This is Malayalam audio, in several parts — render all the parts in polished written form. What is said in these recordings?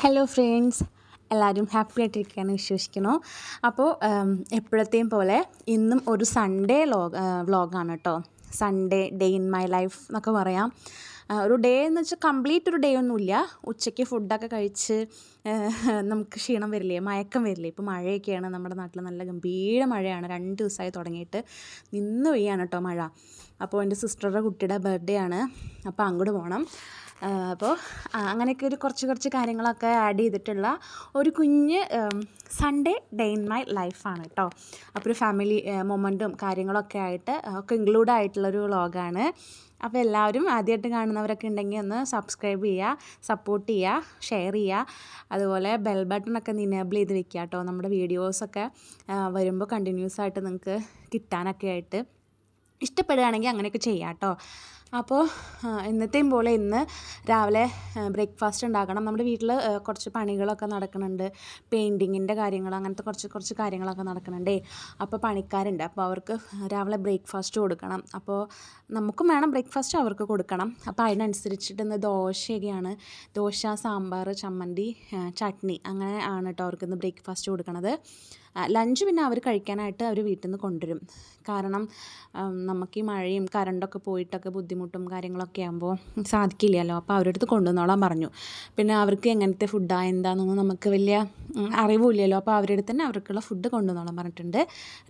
ഹലോ ഫ്രണ്ട്സ്, എല്ലാവരും ഹാപ്പി ആയിട്ടിരിക്കുകയെന്ന് വിശ്വസിക്കുന്നു. അപ്പോൾ എപ്പോഴത്തെയും പോലെ ഇന്നും ഒരു സൺഡേ വ്ളോഗാണ് കേട്ടോ. Sunday day in my life എന്നൊക്കെ പറയാം. ഒരു ഡേ എന്ന് വെച്ചാൽ കംപ്ലീറ്റ് ഒരു ഡേ ഒന്നുമില്ല. ഉച്ചയ്ക്ക് ഫുഡൊക്കെ കഴിച്ച് നമുക്ക് ക്ഷീണം വരില്ലേ, മയക്കം വരില്ലേ. ഇപ്പോൾ മഴയൊക്കെയാണ് നമ്മുടെ നാട്ടിൽ, നല്ല ഗംഭീര മഴയാണ്. 2 ദിവസമായി തുടങ്ങിയിട്ട് നിന്ന് പെയ്യാണ് കേട്ടോ മഴ. അപ്പോൾ എൻ്റെ സിസ്റ്ററുടെ കുട്ടിയുടെ ബർത്ത്ഡേ ആണ്, അപ്പോൾ അങ്ങോട്ട് പോകണം. അപ്പോൾ അങ്ങനെയൊക്കെ ഒരു കുറച്ച് കാര്യങ്ങളൊക്കെ ആഡ് ചെയ്തിട്ടുള്ള ഒരു കുഞ്ഞ് സൺഡേ ഡേ ഇൻ മൈ ലൈഫാണ് കേട്ടോ. അപ്പോൾ ഒരു ഫാമിലി മൊമെൻറ്റും കാര്യങ്ങളൊക്കെ ആയിട്ട് ഒക്കെ ഇൻക്ലൂഡ് ആയിട്ടുള്ളൊരു വ്ളോഗാണ്. അപ്പോൾ എല്ലാവരും ആദ്യമായിട്ട് കാണുന്നവരൊക്കെ ഉണ്ടെങ്കിൽ ഒന്ന് സബ്സ്ക്രൈബ് ചെയ്യുക, സപ്പോർട്ട് ചെയ്യുക, ഷെയർ ചെയ്യുക. അതുപോലെ ബെൽ ബട്ടണൊക്കെ ഒന്ന് ഇനേബിൾ ചെയ്ത് വെക്കുക കേട്ടോ. നമ്മുടെ വീഡിയോസൊക്കെ വരുമ്പോൾ കണ്ടിന്യൂസ് ആയിട്ട് നിങ്ങൾക്ക് കിട്ടാനൊക്കെ ആയിട്ട് ഇഷ്ടപ്പെടുകയാണെങ്കിൽ അങ്ങനെയൊക്കെ ചെയ്യാം കേട്ടോ. അപ്പോൾ ഇന്നത്തെയും പോലെ ഇന്ന് രാവിലെ ബ്രേക്ക്ഫാസ്റ്റ് ഉണ്ടാക്കണം. നമ്മുടെ വീട്ടിൽ കുറച്ച് പണികളൊക്കെ നടക്കുന്നുണ്ട്, പെയിൻറ്റിങ്ങിൻ്റെ കാര്യങ്ങൾ, അങ്ങനത്തെ കുറച്ച് കാര്യങ്ങളൊക്കെ നടക്കുന്നുണ്ടേ. അപ്പോൾ പണിക്കാരുണ്ട്, അപ്പോൾ അവർക്ക് രാവിലെ ബ്രേക്ക്ഫാസ്റ്റ് കൊടുക്കണം. അപ്പോൾ നമുക്കും വേണം ബ്രേക്ക്ഫാസ്റ്റ്, അവർക്ക് കൊടുക്കണം. അപ്പോൾ അതിനനുസരിച്ചിട്ട് ഇന്ന് ദോശയൊക്കെയാണ്. ദോശ, സാമ്പാർ, ചമ്മന്തി, ചട്നി, അങ്ങനെ ആണ് കേട്ടോ അവർക്ക് ഇന്ന് ബ്രേക്ക്ഫാസ്റ്റ് കൊടുക്കണത്. ലഞ്ച് പിന്നെ അവർ കഴിക്കാനായിട്ട് അവർ വീട്ടിൽ നിന്ന് കൊണ്ടുവരും. കാരണം നമുക്ക് ഈ മഴയും കറണ്ടൊക്കെ പോയിട്ടൊക്കെ ബുദ്ധിമുട്ടും കാര്യങ്ങളൊക്കെ ആകുമ്പോൾ സാധിക്കില്ലല്ലോ. അപ്പോൾ അവരുടെ അടുത്ത് കൊണ്ടുവന്നോളാൻ പറഞ്ഞു. പിന്നെ അവർക്ക് എങ്ങനത്തെ ഫുഡാണ് എന്താണെന്നൊന്നും നമുക്ക് വലിയ അറിവില്ലല്ലോ. അപ്പോൾ അവരുടെ അടുത്ത് തന്നെ അവർക്കുള്ള ഫുഡ് കൊണ്ടുവന്നോളാൻ പറഞ്ഞിട്ടുണ്ട്.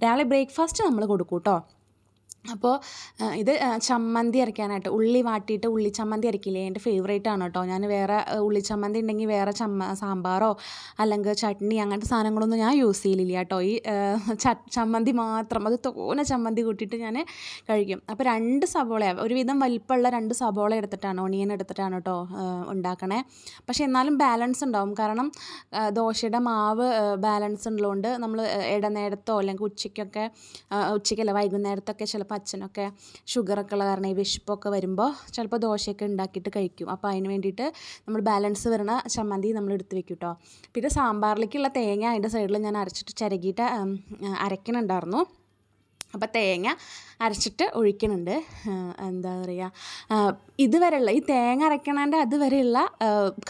രാവിലെ ബ്രേക്ക്ഫാസ്റ്റ് നമ്മൾ കൊടുക്കും കേട്ടോ. അപ്പോൾ ഇത് ചമ്മന്തി അരയ്ക്കാനായിട്ട് ഉള്ളി വാട്ടിയിട്ട് ഉള്ളി ചമ്മന്തി അരയ്ക്കില്ലേ, എൻ്റെ ഫേവറേറ്റ് ആണ് കേട്ടോ. ഞാൻ വേറെ ഉള്ളി ചമ്മന്തി ഉണ്ടെങ്കിൽ വേറെ സാമ്പാറോ അല്ലെങ്കിൽ ചട്നി അങ്ങനത്തെ സാധനങ്ങളൊന്നും ഞാൻ യൂസ് ചെയ്യലില്ല കേട്ടോ. ഈ ചമ്മന്തി മാത്രം, അത് തോനെ ചമ്മന്തി കൂട്ടിയിട്ട് ഞാൻ കഴിക്കും. അപ്പോൾ 2 സബോള, ഒരുവിധം വലിപ്പമുള്ള 2 സബോള എടുത്തിട്ടാണ്, ഒണിയൻ എടുത്തിട്ടാണ് കേട്ടോ ഉണ്ടാക്കണേ. പക്ഷേ എന്നാലും ബാലൻസ് ഉണ്ടാവും. കാരണം ദോശയുടെ മാവ് ബാലൻസ് ഉള്ളതുകൊണ്ട് നമ്മൾ ഇടനേരത്തോ അല്ലെങ്കിൽ ഉച്ചയ്ക്കല്ല വൈകുന്നേരത്തൊക്കെ ചിലപ്പോൾ അച്ഛനൊക്കെ ഷുഗറൊക്കെ ഉള്ള കാരണം ഈ വിശപ്പൊക്കെ വരുമ്പോൾ ചിലപ്പോൾ ദോശയൊക്കെ ഉണ്ടാക്കിയിട്ട് കഴിക്കും. അപ്പോൾ അതിന് വേണ്ടിയിട്ട് നമ്മൾ ബാലൻസ് വരുന്ന ചമ്മന്തി നമ്മൾ എടുത്ത് വെക്കും കേട്ടോ. പിന്നെ സാമ്പാറിലേക്കുള്ള തേങ്ങ അതിൻ്റെ സൈഡിൽ ഞാൻ അരച്ചിട്ട് ചിരകിയിട്ട് അരയ്ക്കണുണ്ടായിരുന്നു. അപ്പോൾ തേങ്ങ അരച്ചിട്ട് ഒഴിക്കുന്നുണ്ട്. എന്താ പറയുക, ഇതുവരെയുള്ള ഈ തേങ്ങ അരയ്ക്കണതിൻ്റെ അതുവരെയുള്ള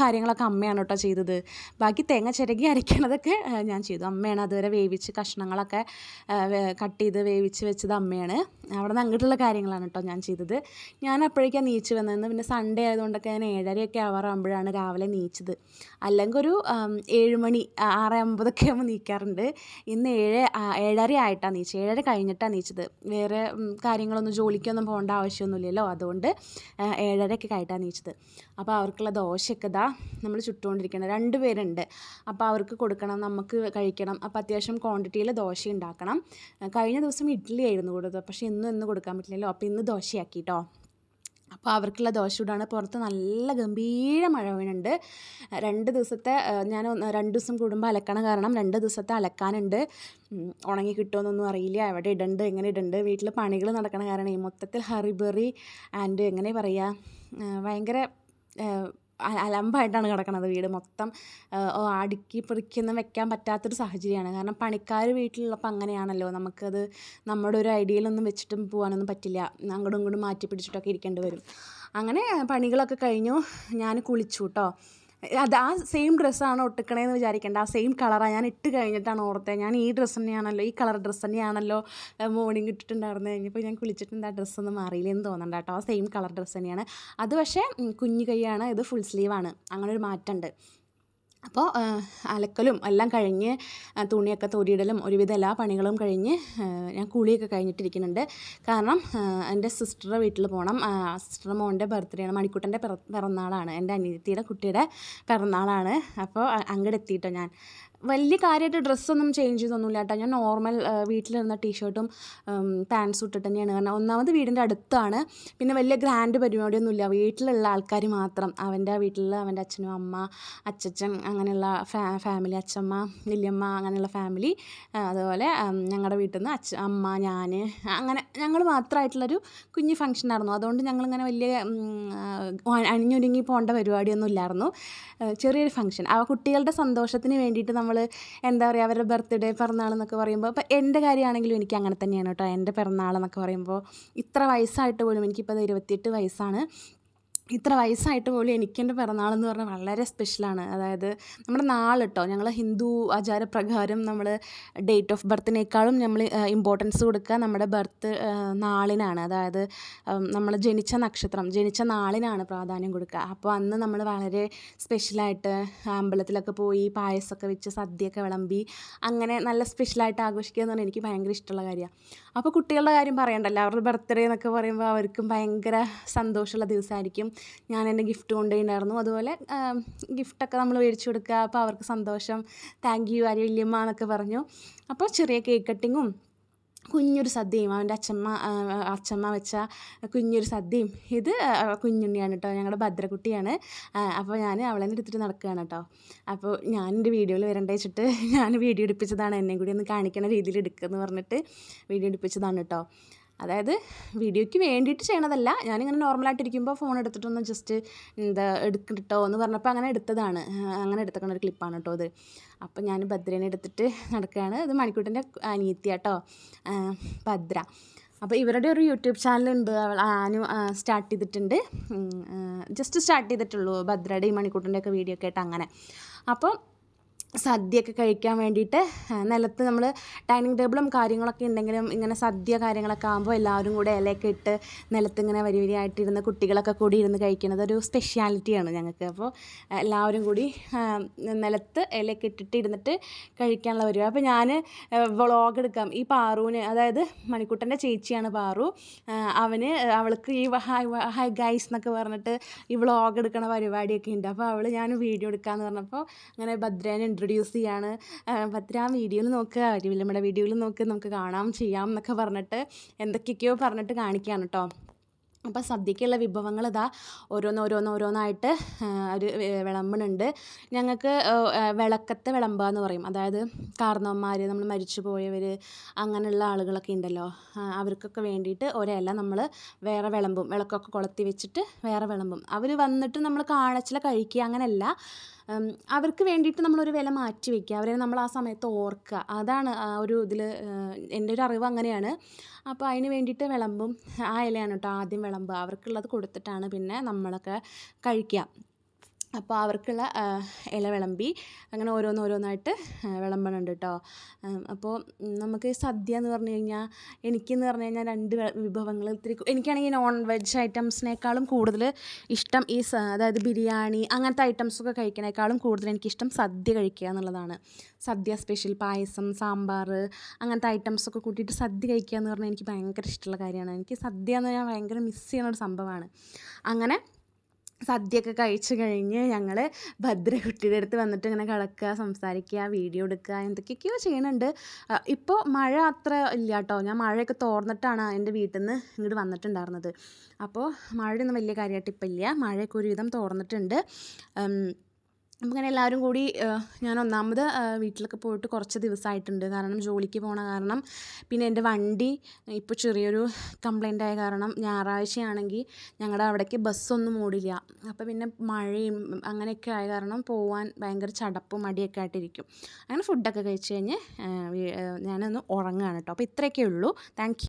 കാര്യങ്ങളൊക്കെ അമ്മയാണ് കേട്ടോ ചെയ്തത്. ബാക്കി തേങ്ങ ചിരകി അരയ്ക്കണതൊക്കെ ഞാൻ ചെയ്തു. അമ്മയാണ് അതുവരെ വേവിച്ച് കഷ്ണങ്ങളൊക്കെ കട്ട് ചെയ്ത് വേവിച്ച് വെച്ചത് അമ്മയാണ്. അവിടെ നിന്ന് അങ്ങോട്ടുള്ള കാര്യങ്ങളാണ് കേട്ടോ ഞാൻ ചെയ്തത്. ഞാൻ അപ്പോഴേക്കാണ് നീച്ച് വന്നതെന്ന്. പിന്നെ സൺഡേ ആയതുകൊണ്ടൊക്കെ ഞാൻ 7:30 ആവാറാകുമ്പോഴാണ് രാവിലെ നീച്ചത്. അല്ലെങ്കിൽ ഒരു 7 മണി 6:50 ആകുമ്പോൾ നീക്കാറുണ്ട്. ഇന്ന് 7:30 ആയിട്ടാണ് നീച്ചത്. 7:30 കഴിഞ്ഞിട്ടാണ് നീച്ചത്. വേറെ കാര്യങ്ങളൊന്നും ജോലിക്കൊന്നും പോകേണ്ട ആവശ്യമൊന്നുമില്ലല്ലോ, അതുകൊണ്ട് 7:30 ആയിട്ടാണ് നീച്ചത്. അപ്പോൾ അവർക്കുള്ള ദോശയൊക്കെ ഇതാ നമ്മൾ ചുട്ടുകൊണ്ടിരിക്കണം. 2 പേരുണ്ട്, അപ്പോൾ അവർക്ക് കൊടുക്കണം, നമുക്ക് കഴിക്കണം. അപ്പോൾ അത്യാവശ്യം ക്വാണ്ടിറ്റിയിൽ ദോശ ഉണ്ടാക്കണം. കഴിഞ്ഞ ദിവസം ഇഡ്ഡലി ആയിരുന്നു കൊടുത്തത്, പക്ഷേ ഇന്ന് കൊടുക്കാൻ പറ്റില്ലല്ലോ. അപ്പോൾ ഇന്ന് ദോശയാക്കി കേട്ടോ. അപ്പോൾ അവർക്കുള്ള ദോശ ചൂടാണ്. പുറത്ത് നല്ല ഗംഭീര മഴ വീണുണ്ട്. 2 ദിവസത്തെ ഞാൻ 2 ദിവസം കൂടുമ്പോൾ അലക്കണ കാരണം 2 ദിവസത്തെ അലക്കാനുണ്ട്. ഉണങ്ങി കിട്ടുമെന്നൊന്നും അറിയില്ല, എവിടെ ഇടണ്ട് എങ്ങനെ ഇടണ്ട്. വീട്ടിൽ പണികൾ നടക്കണ കാരണം ഈ മൊത്തത്തിൽ ഹറിബറി ആൻഡ് എങ്ങനെ പറയുക, ഭയങ്കര അലമ്പായിട്ടാണ് കിടക്കുന്നത് വീട് മൊത്തം. അടുക്കി പെറുക്കിയൊന്നും വെക്കാൻ പറ്റാത്തൊരു സാഹചര്യമാണ്. കാരണം പണിക്കാർ വീട്ടിലുള്ളപ്പോൾ അങ്ങനെയാണല്ലോ, നമുക്കത് നമ്മുടെ ഒരു ഐഡിയയിലൊന്നും വെച്ചിട്ടും പോകാനൊന്നും പറ്റില്ല. അങ്ങോട്ടും ഇങ്ങോട്ടും മാറ്റി പിടിച്ചിട്ടൊക്കെ ഇരിക്കേണ്ടി വരും. അങ്ങനെ പണികളൊക്കെ കഴിഞ്ഞു, ഞാൻ കുളിച്ചു കേട്ടോ. അത് ആ സെയിം ഡ്രസ്സാണ് ഒട്ടിക്കണേന്ന് വിചാരിക്കേണ്ട, ആ സെയിം കളറാണ്. ഞാൻ ഇട്ട് കഴിഞ്ഞിട്ടാണ് ഓർത്തത്, ഞാൻ ഈ ഡ്രസ്സ് തന്നെയാണല്ലോ, ഈ കളർ ഡ്രസ്സ് തന്നെയാണല്ലോ മോർണിംഗ് ഇട്ടിട്ടുണ്ടായിരുന്നത്. കഴിഞ്ഞപ്പോൾ ഞാൻ കുളിച്ചിട്ടുണ്ട്, ആ ഡ്രസ്സൊന്നും മാറിയില്ലെന്ന് തോന്നണ്ട കേട്ടോ. ആ സെയിം കളർ ഡ്രസ്സ് തന്നെയാണ് അത്. പക്ഷേ കുഞ്ഞു കൈയാണ്, ഇത് ഫുൾ സ്ലീവാണ്. അങ്ങനെ ഒരു മാറ്റമുണ്ട്. അപ്പോൾ അലക്കലും എല്ലാം കഴിഞ്ഞ് തുണിയൊക്കെ തോരിയിടലും ഒരുവിധം എല്ലാ പണികളും കഴിഞ്ഞ് ഞാൻ കുളിയൊക്കെ കഴിഞ്ഞിട്ടിരിക്കുന്നുണ്ട്. കാരണം എൻ്റെ സിസ്റ്ററുടെ വീട്ടിൽ പോകണം. സിസ്റ്ററുടെ മോൻ്റെ ബർത്ത്ഡേ ആണ്, മണിക്കുട്ടൻ്റെ പിറന്നാളാണ്, എൻ്റെ അനിയത്തിയുടെ കുട്ടിയുടെ പിറന്നാളാണ്. അപ്പോൾ അങ്ങോട്ട് എത്തിയിട്ടോ. ഞാൻ വലിയ കാര്യമായിട്ട് ഡ്രസ്സൊന്നും ചേഞ്ച് ചെയ്തൊന്നുമില്ല കേട്ടോ. ഞാൻ നോർമൽ വീട്ടിലിരുന്ന ടീഷർട്ടും പാൻസും ഇട്ടിട്ട് തന്നെയാണ്. കാരണം ഒന്നാമത് വീടിൻ്റെ അടുത്താണ്, പിന്നെ വലിയ ഗ്രാൻഡ് പരിപാടിയൊന്നുമില്ല. വീട്ടിലുള്ള ആൾക്കാർ മാത്രം, അവൻ്റെ വീട്ടിൽ അവൻ്റെ അച്ഛനും അമ്മ, അച്ചച്ചൻ, അങ്ങനെയുള്ള ഫാമിലി, അച്ഛമ്മ, വല്യമ്മ, അങ്ങനെയുള്ള ഫാമിലി. അതുപോലെ ഞങ്ങളുടെ വീട്ടിൽ നിന്ന് അമ്മ, ഞാൻ, അങ്ങനെ ഞങ്ങൾ മാത്രമായിട്ടുള്ളൊരു കുഞ്ഞ് ഫംഗ്ഷനായിരുന്നു. അതുകൊണ്ട് ഞങ്ങളിങ്ങനെ വലിയ അണിഞ്ഞൊരുങ്ങി പോകേണ്ട പരിപാടിയൊന്നും ഇല്ലായിരുന്നു. ചെറിയൊരു ഫംഗ്ഷൻ. ആ കുട്ടികളുടെ സന്തോഷത്തിന് വേണ്ടിയിട്ട് നമ്മൾ എന്താ പറയുക, അവരുടെ ബർത്ത്ഡേ പിറന്നാൾ എന്നൊക്കെ പറയുമ്പോൾ, ഇപ്പോൾ എൻ്റെ കാര്യമാണെങ്കിലും എനിക്ക് അങ്ങനെ തന്നെയാണ് കേട്ടോ. എൻ്റെ പിറന്നാൾ എന്നൊക്കെ പറയുമ്പോൾ ഇത്ര വയസ്സായിട്ട് പോലും, എനിക്കിപ്പോൾ 28 വയസ്സാണ്. ഇത്ര വയസ്സായിട്ട് പോലും എനിക്കെൻ്റെ പിറന്നാളെന്ന് പറഞ്ഞാൽ വളരെ സ്പെഷ്യലാണ്. അതായത് നമ്മുടെ നാൾ കേട്ടോ, ഞങ്ങൾ ഹിന്ദു ആചാരപ്രകാരം നമ്മൾ ഡേറ്റ് ഓഫ് ബർത്തിനേക്കാളും നമ്മൾ ഇമ്പോർട്ടൻസ് കൊടുക്കുക നമ്മുടെ നാളിനാണ്. അതായത് നമ്മൾ ജനിച്ച നക്ഷത്രം, ജനിച്ച നാളിനാണ് പ്രാധാന്യം കൊടുക്കുക. അപ്പോൾ അന്ന് നമ്മൾ വളരെ സ്പെഷ്യലായിട്ട് അമ്പലത്തിലൊക്കെ പോയി പായസമൊക്കെ വെച്ച് സദ്യയൊക്കെ വിളമ്പി അങ്ങനെ നല്ല സ്പെഷ്യലായിട്ട് ആഘോഷിക്കുക എന്ന് പറഞ്ഞാൽ എനിക്ക് ഭയങ്കര ഇഷ്ടമുള്ള കാര്യമാണ്. അപ്പോൾ കുട്ടികളുടെ കാര്യം പറയണ്ടല്ലോ, അവരുടെ ബർത്ത്ഡേ എന്നൊക്കെ പറയുമ്പോൾ അവർക്കും ഭയങ്കര സന്തോഷമുള്ള ദിവസമായിരിക്കും. ഞാൻ എൻ്റെ ഗിഫ്റ്റ് കൊണ്ടുപോയിട്ടുണ്ടായിരുന്നു. അതുപോലെ ഗിഫ്റ്റൊക്കെ നമ്മൾ മേടിച്ചു കൊടുക്കുക. അപ്പോൾ അവർക്ക് സന്തോഷം. താങ്ക് യു ആര്യ വല്യമ്മ എന്നൊക്കെ പറഞ്ഞു. അപ്പോൾ ചെറിയ കേക്ക് കട്ടിങ്ങും കുഞ്ഞൊരു സദ്യയും, അവൻ്റെ അച്ചമ്മ വെച്ച കുഞ്ഞൊരു സദ്യയും. ഇത് കുഞ്ഞുണ്ണിയാണ് കേട്ടോ, ഞങ്ങളുടെ ഭദ്രക്കുട്ടിയാണ്. അപ്പോൾ ഞാൻ അവളെ എടുത്തിട്ട് നടക്കുകയാണ് കേട്ടോ. അപ്പോൾ ഞാൻ എൻ്റെ വീഡിയോയിൽ വരണ്ടേ വെച്ചിട്ട് ഞാൻ വീഡിയോ എടുപ്പിച്ചതാണ്. എന്നെയും കൂടി ഒന്ന് കാണിക്കുന്ന രീതിയിൽ എടുക്കുമെന്ന് പറഞ്ഞിട്ട് വീഡിയോ എടുപ്പിച്ചതാണ് കേട്ടോ. അതായത് വീഡിയോയ്ക്ക് വേണ്ടിയിട്ട് ചെയ്യണതല്ല, ഞാനിങ്ങനെ നോർമലായിട്ടിരിക്കുമ്പോൾ ഫോൺ എടുത്തിട്ടൊന്ന് ജസ്റ്റ് എടുക്കട്ടോ എന്ന് പറഞ്ഞപ്പോൾ അങ്ങനെ എടുത്തതാണ്. അങ്ങനെ എടുത്തേക്കണ ഒരു ക്ലിപ്പാണ് കേട്ടോ ഇത്. അപ്പോൾ ഞാൻ ഭദ്രേനെ എടുത്തിട്ട് നടക്കുകയാണ്. ഇത് മണിക്കൂട്ടൻ്റെ അനിയത്തിയാട്ടോ, ഭദ്ര. അപ്പോൾ ഇവരുടെ ഒരു യൂട്യൂബ് ചാനലുണ്ട്, ആനു സ്റ്റാർട്ട് ചെയ്തിട്ടുണ്ട്. ജസ്റ്റ് സ്റ്റാർട്ട് ചെയ്തിട്ടുള്ളൂ, ഭദ്രയുടെയും മണിക്കൂട്ടൻ്റെയൊക്കെ വീഡിയോ ഒക്കെ ആയിട്ട് അങ്ങനെ. അപ്പോൾ സദ്യയൊക്കെ കഴിക്കാൻ വേണ്ടിയിട്ട് നിലത്ത് നമ്മൾ ഡൈനിങ് ടേബിളും കാര്യങ്ങളൊക്കെ ഉണ്ടെങ്കിലും ഇങ്ങനെ സദ്യ കാര്യങ്ങളൊക്കെ ആകുമ്പോൾ എല്ലാവരും കൂടെ ഇലയൊക്കെ ഇട്ട് നിലത്ത് ഇങ്ങനെ വരി വരിയായിട്ടിരുന്ന് കുട്ടികളൊക്കെ കൂടി ഇരുന്ന് കഴിക്കുന്നത് ഒരു സ്പെഷ്യാലിറ്റിയാണ് ഞങ്ങൾക്ക്. അപ്പോൾ എല്ലാവരും കൂടി നിലത്ത് ഇലയൊക്കെ ഇട്ടിട്ട് ഇരുന്നിട്ട് കഴിക്കാനുള്ള പരിപാടി. അപ്പോൾ ഞാൻ വ്ളോഗ് എടുക്കാം. ഈ പാറുവിന്, അതായത് മണിക്കുട്ടൻ്റെ ചേച്ചിയാണ് പാറു, അവൾക്ക് ഈ ഹൈ ഗൈസ് എന്നൊക്കെ പറഞ്ഞിട്ട് ഈ വ്ളോഗ് എടുക്കണ പരിപാടിയൊക്കെ ഉണ്ട്. അപ്പോൾ ഞാൻ വീഡിയോ എടുക്കാമെന്ന് പറഞ്ഞപ്പോൾ അങ്ങനെ ഭദ്രേനെ ഇൻട്രൊഡ്യൂസ് ചെയ്യാണ്. ഭദ്ര വീഡിയോയിൽ നോക്കുക, നമ്മുടെ വീഡിയോയിൽ നോക്ക്, നമുക്ക് കാണാം ചെയ്യാം എന്നൊക്കെ പറഞ്ഞിട്ട് എന്തൊക്കെയൊക്കെയോ പറഞ്ഞിട്ട് കാണിക്കുകയാണ് കേട്ടോ. അപ്പോൾ സദ്യക്കുള്ള വിഭവങ്ങൾ ഇതാ ഓരോന്നായിട്ട് ഒരു വിളമ്പുന്നുണ്ട്. ഞങ്ങൾക്ക് വിളക്കത്തെ വിളമ്പുക എന്ന് പറയും. അതായത് കാരണവന്മാർ, നമ്മൾ മരിച്ചു പോയവർ, അങ്ങനെയുള്ള ആളുകളൊക്കെ ഉണ്ടല്ലോ, അവർക്കൊക്കെ വേണ്ടിയിട്ട് ഒരില നമ്മൾ വേറെ വിളമ്പും. വിളക്കൊക്കെ കൊളുത്തി വെച്ചിട്ട് വേറെ വിളമ്പും. അവർ വന്നിട്ട് നമ്മൾ കാണിച്ചില്ല കഴിക്കുക അങ്ങനെയല്ല, അവർക്ക് വേണ്ടിയിട്ട് നമ്മളൊരു വില മാറ്റി വയ്ക്കുക, അവരെ നമ്മൾ ആ സമയത്ത് ഓർക്കുക. അതാണ് ആ ഒരു ഇതിൽ എൻ്റെ ഒരു അറിവ് അങ്ങനെയാണ്. അപ്പോൾ അതിന് വേണ്ടിയിട്ട് വിളമ്പും. ആ ഇലയാണ് കേട്ടോ ആദ്യം വിളമ്പുക. അവർക്കുള്ളത് കൊടുത്തിട്ടാണ് പിന്നെ നമ്മളൊക്കെ കഴിക്കുക. അപ്പോൾ അവർക്കുള്ള ഇല വിളമ്പി അങ്ങനെ ഓരോന്നായിട്ട് വിളമ്പണുണ്ട് കേട്ടോ. അപ്പോൾ നമുക്ക് സദ്യ എന്ന് പറഞ്ഞു കഴിഞ്ഞാൽ, എനിക്കെന്ന് പറഞ്ഞു കഴിഞ്ഞാൽ രണ്ട് വിഭവങ്ങൾ എനിക്കാണെങ്കിൽ നോൺ വെജ് ഐറ്റംസിനേക്കാളും കൂടുതൽ ഇഷ്ടം അതായത് ബിരിയാണി അങ്ങനത്തെ ഐറ്റംസൊക്കെ കഴിക്കുന്നതിനേക്കാളും കൂടുതൽ എനിക്കിഷ്ടം സദ്യ കഴിക്കുക എന്നുള്ളതാണ്. സദ്യ സ്പെഷ്യൽ പായസം, സാമ്പാർ അങ്ങനത്തെ ഐറ്റംസൊക്കെ കൂട്ടിയിട്ട് സദ്യ കഴിക്കുക എന്ന് പറഞ്ഞാൽ എനിക്ക് ഭയങ്കര ഇഷ്ടമുള്ള കാര്യമാണ്. എനിക്ക് സദ്യ എന്ന് പറഞ്ഞാൽ ഭയങ്കര മിസ് ചെയ്യുന്ന ഒരു സംഭവമാണ്. അങ്ങനെ സദ്യയൊക്കെ കഴിച്ച് കഴിഞ്ഞ് ഞങ്ങൾ ഭദ്രകുട്ടിയുടെ അടുത്ത് വന്നിട്ട് ഇങ്ങനെ കിടക്കുക, സംസാരിക്കുക, വീഡിയോ എടുക്കുക, എന്തൊക്കെയൊക്കെയോ ചെയ്യുന്നുണ്ട്. ഇപ്പോൾ മഴ അത്ര ഇല്ല കേട്ടോ. ഞാൻ മഴയൊക്കെ തോർന്നിട്ടാണ് എൻ്റെ വീട്ടിൽ നിന്ന് ഇങ്ങോട്ട് വന്നിട്ടുണ്ടായിരുന്നത്. അപ്പോൾ മഴയൊന്നും വലിയ കാര്യമായിട്ട് ഇപ്പം ഇല്ല, മഴയൊക്കെ ഒരുവിധം തോർന്നിട്ടുണ്ട്. അപ്പോൾ ഇങ്ങനെ എല്ലാവരും കൂടി ഞാൻ ഒന്നാമത് വീട്ടിലൊക്കെ പോയിട്ട് കുറച്ച് ദിവസമായിട്ടുണ്ട്. കാരണം ജോലിക്ക് പോകണ കാരണം, പിന്നെ എൻ്റെ വണ്ടി ഇപ്പോൾ ചെറിയൊരു കംപ്ലൈൻ്റ് ആയ കാരണം ഞായറാഴ്ചയാണെങ്കിൽ ഞങ്ങളുടെ അവിടേക്ക് ബസ്സൊന്നും ഓടില്ല. അപ്പോൾ പിന്നെ മഴയും അങ്ങനെയൊക്കെ ആയ കാരണം പോകാൻ ഭയങ്കര ചടപ്പും മടിയൊക്കെ ആയിട്ടിരിക്കും. അങ്ങനെ ഫുഡൊക്കെ കഴിച്ച് കഴിഞ്ഞ് ഞാനൊന്ന് ഉറങ്ങുകയാണ് കേട്ടോ. അപ്പോൾ ഇത്രയൊക്കെ ഉള്ളൂ. Thank you.